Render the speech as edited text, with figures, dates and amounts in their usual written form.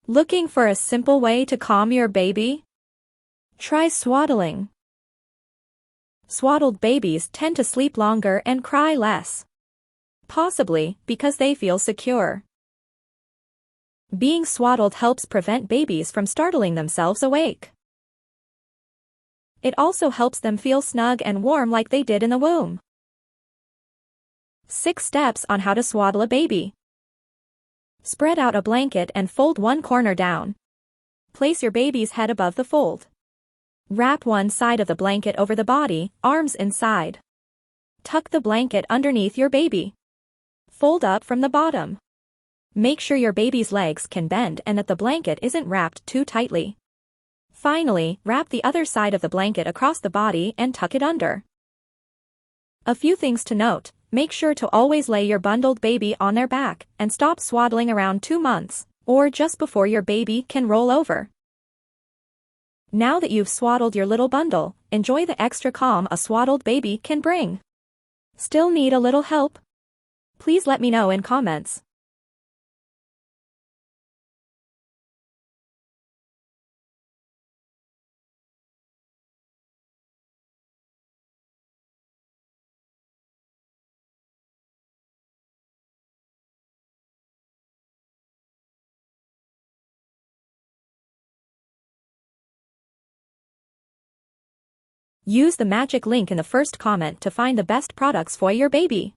Looking for a simple way to calm your baby? Try swaddling. Swaddled babies tend to sleep longer and cry less. Possibly because they feel secure. Being swaddled helps prevent babies from startling themselves awake. It also helps them feel snug and warm like they did in the womb. 6 steps on how to swaddle a baby. Spread out a blanket and fold one corner down. Place your baby's head above the fold. Wrap one side of the blanket over the body, arms inside. Tuck the blanket underneath your baby. Fold up from the bottom. Make sure your baby's legs can bend and that the blanket isn't wrapped too tightly. Finally, wrap the other side of the blanket across the body and tuck it under. A few things to note. Make sure to always lay your bundled baby on their back and stop swaddling around 2 months, or just before your baby can roll over. Now that you've swaddled your little bundle, enjoy the extra calm a swaddled baby can bring. Still need a little help? Please let me know in comments. Use the magic link in the first comment to find the best products for your baby.